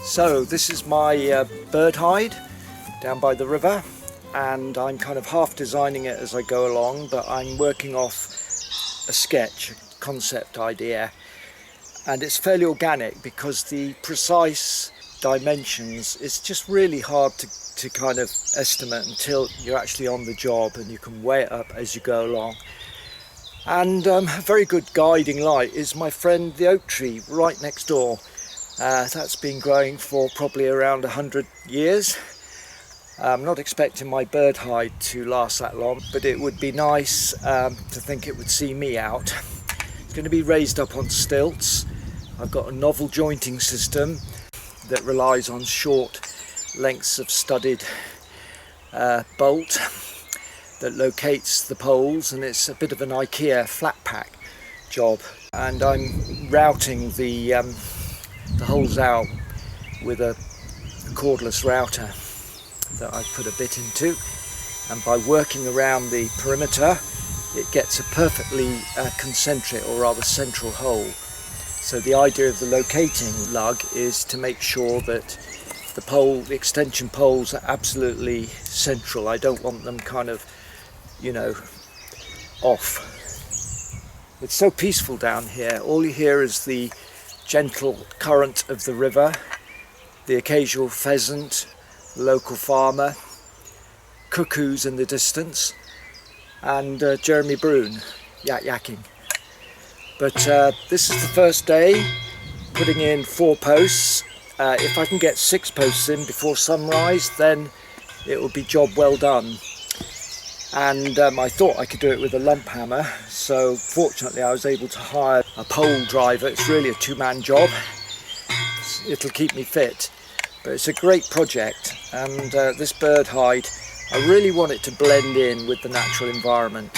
So this is my bird hide down by the river, and I'm kind of half designing it as I go along, but I'm working off a sketch, a concept idea, and it's fairly organic because the precise dimensions, it's just really hard to kind of estimate until you're actually on the job and you can weigh it up as you go along. And a very good guiding light is my friend the oak tree right next door. That's been growing for probably around 100 years. I'm not expecting my bird hide to last that long, but it would be nice to think it would see me out. It's going to be raised up on stilts. I've got a novel jointing system that relies on short lengths of studded bolt that locates the poles, and it's a bit of an IKEA flat pack job. And I'm routing the holes out with a cordless router that I've put a bit into, and by working around the perimeter it gets a perfectly concentric, or rather central hole. So the idea of the locating lug is to make sure that the extension poles are absolutely central. I don't want them kind of, off. It's so peaceful down here. All you hear is the gentle current of the river, the occasional pheasant, the local farmer, cuckoos in the distance, and Jeremy Broun yakking. But this is the first day, putting in 4 posts. If I can get 6 posts in before sunrise, then it will be job well done. And I thought I could do it with a lump hammer, so fortunately I was able to hire a pole driver. It's really a 2-man job. It'll keep me fit, but it's a great project. And this bird hide, I really want it to blend in with the natural environment.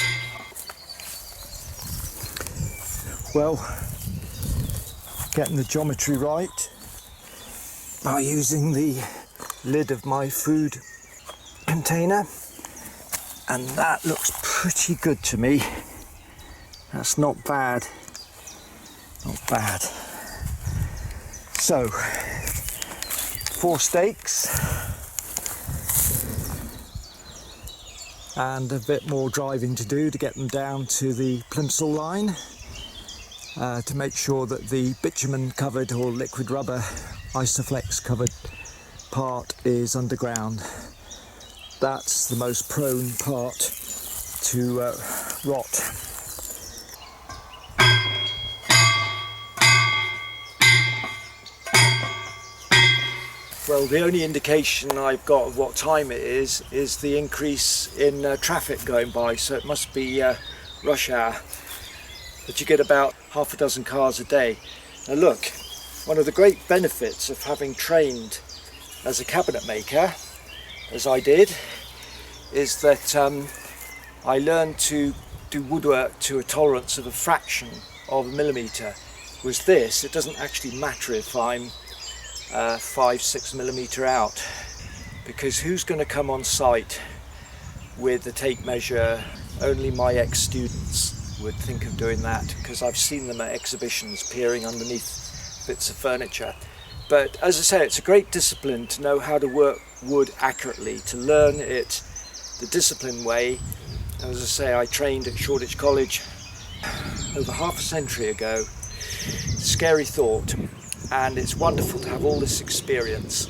Well, getting the geometry right by using the lid of my food container, and that looks pretty good to me. That's not bad, not bad. So 4 stakes and a bit more driving to do to get them down to the plimsoll line, to make sure that the bitumen covered or liquid rubber Isoflex covered part is underground. That's the most prone part to rot. Well, the only indication I've got of what time it is the increase in traffic going by, so it must be rush hour. But you get about half a dozen cars a day. Now look, one of the great benefits of having trained as a cabinet maker, as I did, is that I learned to do woodwork to a tolerance of a fraction of a millimetre. With this, it doesn't actually matter if I'm 5-6 millimetre out, because who's going to come on site with the tape measure? Only my ex-students would think of doing that, because I've seen them at exhibitions peering underneath bits of furniture. But as I say, it's a great discipline to know how to work wood accurately, to learn it the disciplined way. And as I say, I trained at Shoreditch College over half a century ago. Scary thought, and it's wonderful to have all this experience.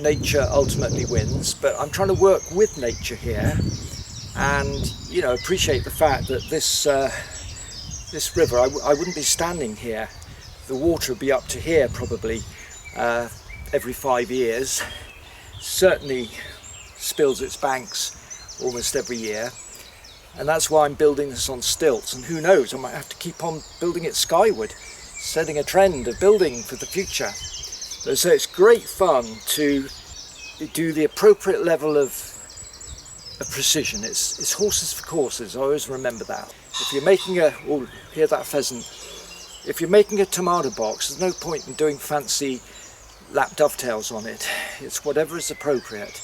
Nature ultimately wins, but I'm trying to work with nature here, and appreciate the fact that this river, I wouldn't be standing here. The water would be up to here probably every 5 years. Certainly spills its banks almost every year, and that's why I'm building this on stilts. And who knows, I might have to keep on building it skyward, setting a trend of building for the future. So it's great fun to do the appropriate level of precision. It's horses for courses. I always remember that. If you're making hear that pheasant. If you're making a tomato box, there's no point in doing fancy lap dovetails on it. It's whatever is appropriate.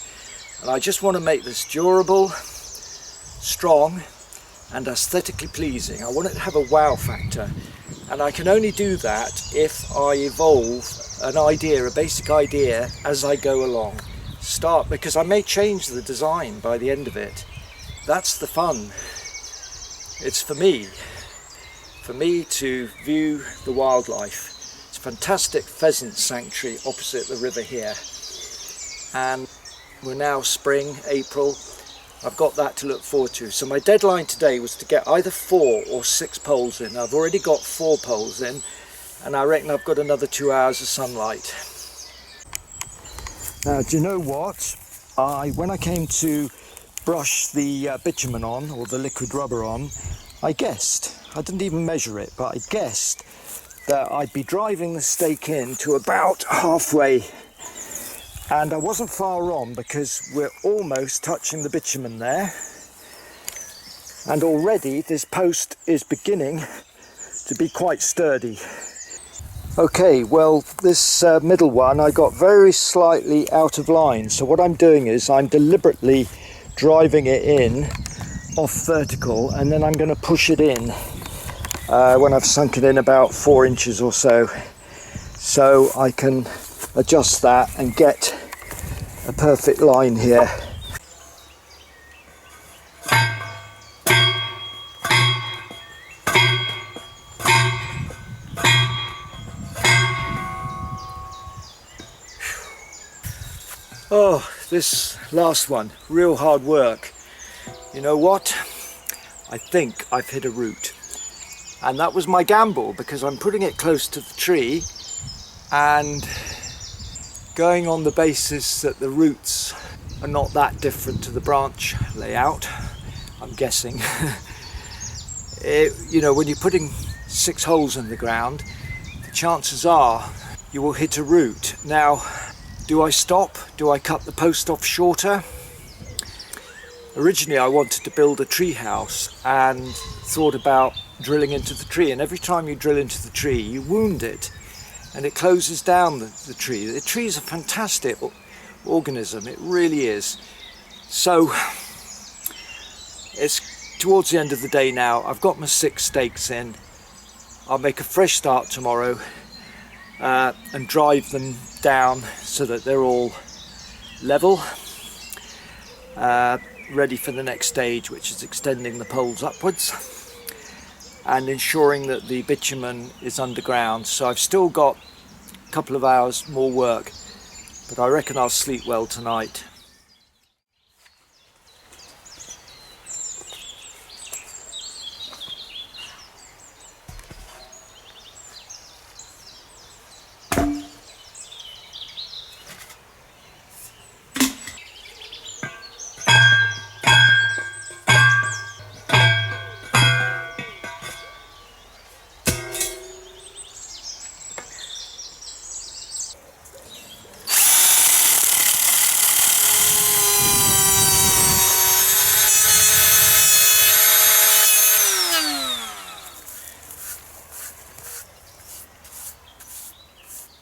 And I just want to make this durable, strong, and aesthetically pleasing. I want it to have a wow factor. And I can only do that if I evolve an idea, a basic idea, as I go along. Because I may change the design by the end of it. That's the fun. It's for me to view the wildlife. It's a fantastic pheasant sanctuary opposite the river here. And we're now spring, April. I've got that to look forward to. So my deadline today was to get either 4 or 6 poles in. I've already got 4 poles in, and I reckon I've got another 2 hours of sunlight. Now, do you know what? When I came to brush the bitumen on, or the liquid rubber on, I guessed, I didn't even measure it, but I guessed that I'd be driving the stake in to about halfway. And I wasn't far wrong, because we're almost touching the bitumen there. And already this post is beginning to be quite sturdy. Okay, well, this middle one I got very slightly out of line. So what I'm doing is I'm deliberately driving it in off vertical, and then I'm going to push it in when I've sunk it in about 4 inches or so. So I can adjust that and get a perfect line here. Oh, this last one, real hard work. You know what? I think I've hit a root. And that was my gamble, because I'm putting it close to the tree and going on the basis that the roots are not that different to the branch layout, I'm guessing. You know, when you're putting 6 holes in the ground, the chances are you will hit a root. Now, do I stop? Do I cut the post off shorter? Originally I wanted to build a tree house and thought about drilling into the tree, and every time you drill into the tree you wound it and it closes down the tree. The tree is a fantastic organism, it really is. So it's towards the end of the day now. I've got my 6 stakes in. I'll make a fresh start tomorrow and drive them down so that they're all level, ready for the next stage, which is extending the poles upwards and ensuring that the bitumen is underground. So I've still got a couple of hours more work, but I reckon I'll sleep well tonight.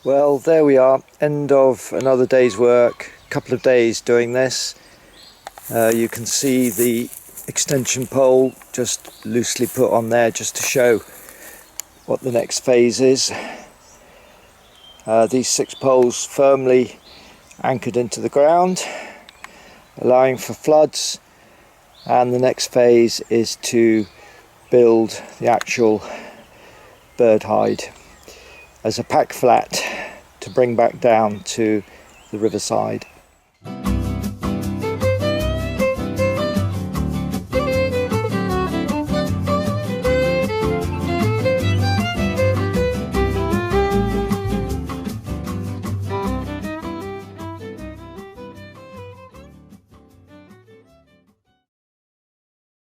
Well, there we are, end of another day's work, couple of days doing this. You can see the extension pole just loosely put on there just to show what the next phase is. These 6 poles firmly anchored into the ground, allowing for floods, and the next phase is to build the actual bird hide as a pack flat to bring back down to the riverside.